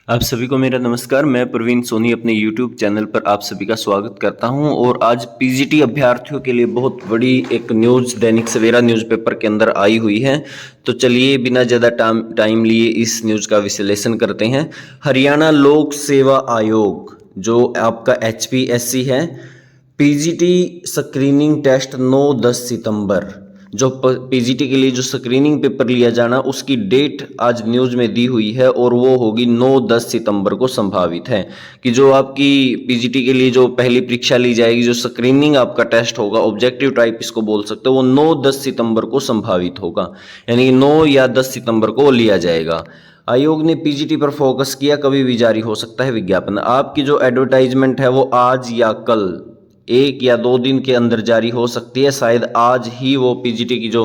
आप सभी को मेरा नमस्कार। मैं प्रवीण सोनी अपने YouTube चैनल पर आप सभी का स्वागत करता हूं और आज पीजीटी अभ्यर्थियों के लिए बहुत बड़ी एक न्यूज़ दैनिक सवेरा न्यूज़पेपर के अंदर आई हुई है। तो चलिए बिना ज़्यादा टाइम लिए इस न्यूज़ का विश्लेषण करते हैं। हरियाणा लोक सेवा आयोग जो आपका HPSC है, पीजीटी स्क्रीनिंग टेस्ट 9-10 सितंबर जो पीजीटी के लिए जो स्क्रीनिंग पेपर लिया जाना उसकी डेट आज न्यूज़ में दी हुई है और वो होगी 9-10 सितंबर को संभावित है कि जो आपकी पीजीटी के लिए जो पहली परीक्षा ली जाएगी, जो स्क्रीनिंग आपका टेस्ट होगा, ऑब्जेक्टिव टाइप इसको बोल सकते हो, वो 9-10 सितंबर को संभावित होगा। यानी 9 या 10 सितंबर को लिया जाएगा। आयोग ने पीजीटी पर फोकस किया, कभी भी जारी हो सकता है विज्ञापन। आपकी जो एडवर्टाइजमेंट है वो आज या कल 1 या 2 दिन के अंदर जारी हो सकती है। शायद आज ही वो पीजीटी की जो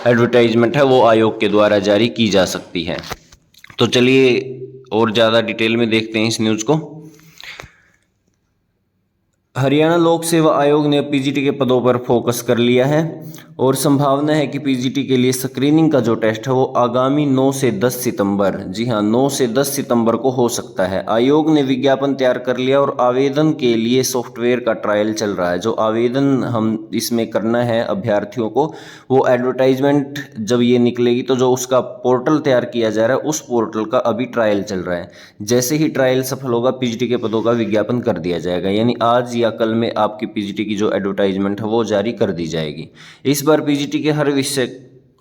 एडवर्टाइजमेंट है वो आयोग के द्वारा जारी की जा सकती है। तो चलिए और ज़्यादा डिटेल में देखते हैं इस न्यूज़ को। हरियाणा लोक सेवा आयोग ने पीजीटी के पदों पर फोकस कर लिया है और संभावना है कि पीजीटी के लिए स्क्रीनिंग का जो टेस्ट है वो आगामी 9 से 10 सितंबर, जी हाँ 9 से 10 सितंबर को हो सकता है। आयोग ने विज्ञापन तैयार कर लिया और आवेदन के लिए सॉफ्टवेयर का ट्रायल चल रहा है। जो आवेदन हम इसमें करना है अभ्यर्थियों को, वो एडवर्टाइजमेंट जब ये निकलेगी तो जो उसका पोर्टल तैयार किया जा रहा है उस पोर्टल का अभी ट्रायल चल रहा है। जैसे ही ट्रायल सफल होगा पीजीटी के पदों का विज्ञापन कर दिया जाएगा। यानी आज या कल में आपकी पीजीटी की जो एडवर्टाइजमेंट है वो जारी कर दी जाएगी। इस बार पीजीटी के हर विषय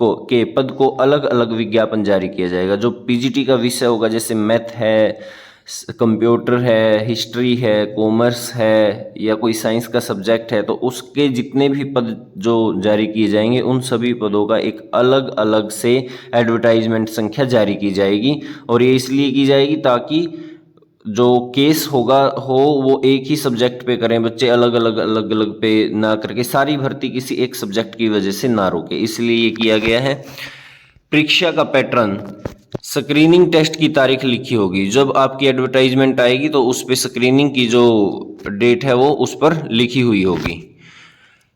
के पद को अलग अलग विज्ञापन जारी किया जाएगा। जो पीजीटी का विषय होगा, जैसे मैथ है, कंप्यूटर है, हिस्ट्री है, कॉमर्स है या कोई साइंस का सब्जेक्ट है, तो उसके जितने भी पद जो जारी किए जाएंगे उन सभी पदों का एक अलग अलग से एडवर्टाइजमेंट संख्या जारी की जाएगी। और ये इसलिए की जाएगी ताकि जो केस होगा वो एक ही सब्जेक्ट पे करें, बच्चे अलग अलग पे ना करके सारी भर्ती किसी एक सब्जेक्ट की वजह से ना रोके, इसलिए ये किया गया है। परीक्षा का पैटर्न, स्क्रीनिंग टेस्ट की तारीख लिखी होगी। जब आपकी एडवर्टाइजमेंट आएगी तो उस पर स्क्रीनिंग की जो डेट है वो उस पर लिखी हुई होगी,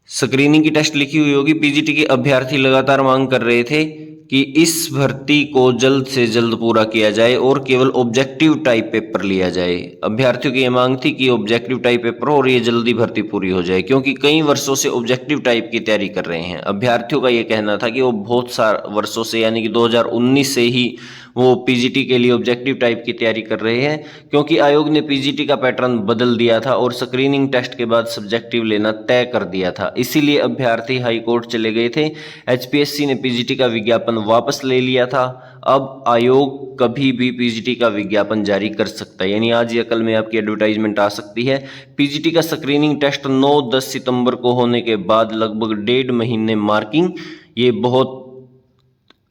स्क्रीनिंग की टेस्ट लिखी हुई होगी। पीजीटी के अभ्यर्थी लगातार मांग कर रहे थे कि इस भर्ती को जल्द से जल्द पूरा किया जाए और केवल ऑब्जेक्टिव टाइप पेपर लिया जाए। अभ्यर्थियों की यह मांग थी कि ऑब्जेक्टिव टाइप पेपर हो और ये जल्दी भर्ती पूरी हो जाए, क्योंकि कई वर्षों से ऑब्जेक्टिव टाइप की तैयारी कर रहे हैं। अभ्यर्थियों का ये कहना था कि वो बहुत सारे वर्षों से, यानी कि 2019 से ही वो पीजीटी के लिए ऑब्जेक्टिव टाइप की तैयारी कर रहे हैं, क्योंकि आयोग ने पीजीटी का पैटर्न बदल दिया था और स्क्रीनिंग टेस्ट के बाद सब्जेक्टिव लेना तय कर दिया था। इसीलिए अभ्यर्थी हाई कोर्ट चले गए थे। एचपीएससी ने पीजीटी का विज्ञापन वापस ले लिया था। अब आयोग कभी भी पीजीटी का विज्ञापन जारी कर सकता है, यानी आज या कल में आपकी एडवर्टाइजमेंट आ सकती है। पीजीटी का स्क्रीनिंग टेस्ट 9-10 सितंबर को होने के बाद लगभग 1.5 महीने मार्किंग, ये बहुत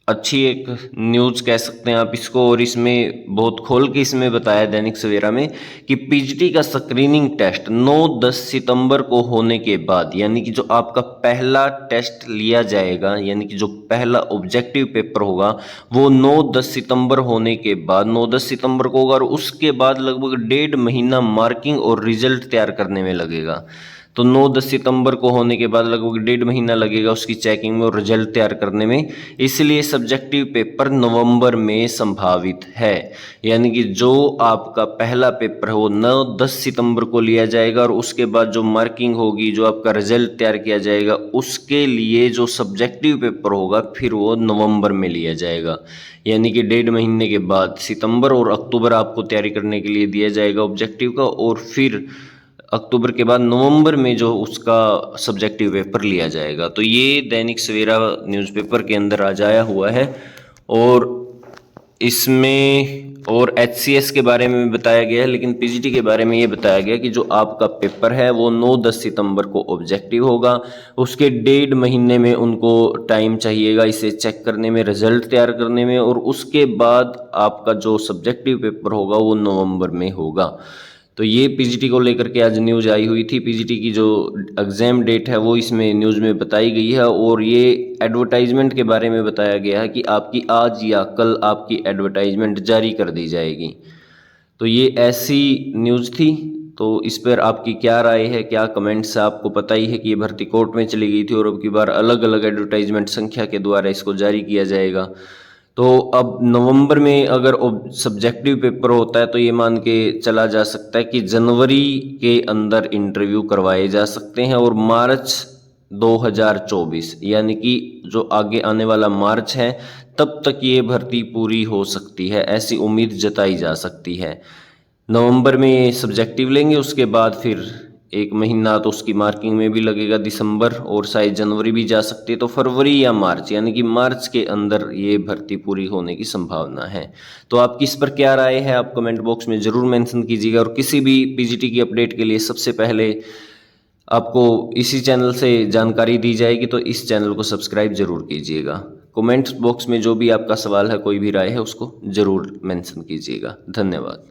अच्छी एक न्यूज़ कह सकते हैं आप इसको। और इसमें बहुत खोल के इसमें बताया दैनिक सवेरा में कि पीजीटी का स्क्रीनिंग टेस्ट 9-10 सितंबर को होने के बाद, यानी कि जो आपका पहला टेस्ट लिया जाएगा, यानी कि जो पहला ऑब्जेक्टिव पेपर होगा वो 9-10 सितंबर होने के बाद 9-10 सितंबर को होगा और उसके बाद लगभग 1.5 महीना मार्किंग और रिजल्ट तैयार करने में लगेगा। तो 9-10 सितंबर को होने के बाद लगभग 1.5 महीना लगेगा उसकी चेकिंग में और रिजल्ट तैयार करने में। इसलिए सब्जेक्टिव पेपर नवंबर में संभावित है। यानी कि जो आपका पहला पेपर है वो 9-10 सितंबर को लिया जाएगा और उसके बाद जो मार्किंग होगी, जो आपका रिजल्ट तैयार किया जाएगा, उसके लिए जो सब्जेक्टिव पेपर होगा फिर वो नवंबर में लिया जाएगा। यानी कि 1.5 महीने के बाद सितंबर और अक्टूबर आपको तैयारी करने के लिए दिया जाएगा ऑब्जेक्टिव का, और फिर अक्टूबर के बाद नवंबर में जो उसका सब्जेक्टिव पेपर लिया जाएगा। तो ये दैनिक सवेरा न्यूज़पेपर के अंदर आज आया हुआ है और इसमें और एचसीएस के बारे में बताया गया है, लेकिन पीजीटी के बारे में ये बताया गया कि जो आपका पेपर है वो 9-10 सितंबर को ऑब्जेक्टिव होगा। उसके 1.5 महीने में उनको टाइम चाहिएगा इसे चेक करने में, रिजल्ट तैयार करने में, और उसके बाद आपका जो सब्जेक्टिव पेपर होगा वो नवंबर में होगा। तो ये पीजीटी को लेकर के आज न्यूज़ आई हुई थी। पीजीटी की जो एग्ज़ाम डेट है वो इसमें न्यूज़ में बताई गई है और ये एडवर्टाइजमेंट के बारे में बताया गया है कि आपकी आज या कल आपकी एडवर्टाइजमेंट जारी कर दी जाएगी। तो ये ऐसी न्यूज़ थी। तो इस पर आपकी क्या राय है, क्या कमेंट्स है? आपको पता ही है कि ये भर्ती कोर्ट में चली गई थी और अब की बार अलग अलग एडवर्टाइजमेंट संख्या के द्वारा इसको जारी किया जाएगा। तो अब नवंबर में अगर सब्जेक्टिव पेपर होता है तो ये मान के चला जा सकता है कि जनवरी के अंदर इंटरव्यू करवाए जा सकते हैं और मार्च 2024 यानी कि जो आगे आने वाला मार्च है तब तक ये भर्ती पूरी हो सकती है, ऐसी उम्मीद जताई जा सकती है। नवंबर में सब्जेक्टिव लेंगे, उसके बाद फिर एक महीना तो उसकी मार्किंग में भी लगेगा दिसंबर, और शायद जनवरी भी जा सकती है, तो फरवरी या मार्च यानी कि मार्च के अंदर ये भर्ती पूरी होने की संभावना है। तो आपकी इस पर क्या राय है आप कमेंट बॉक्स में ज़रूर मेंशन कीजिएगा, और किसी भी पीजीटी की अपडेट के लिए सबसे पहले आपको इसी चैनल से जानकारी दी जाएगी, तो इस चैनल को सब्सक्राइब जरूर कीजिएगा। कमेंट बॉक्स में जो भी आपका सवाल है, कोई भी राय है, उसको ज़रूर मेंशन कीजिएगा। धन्यवाद।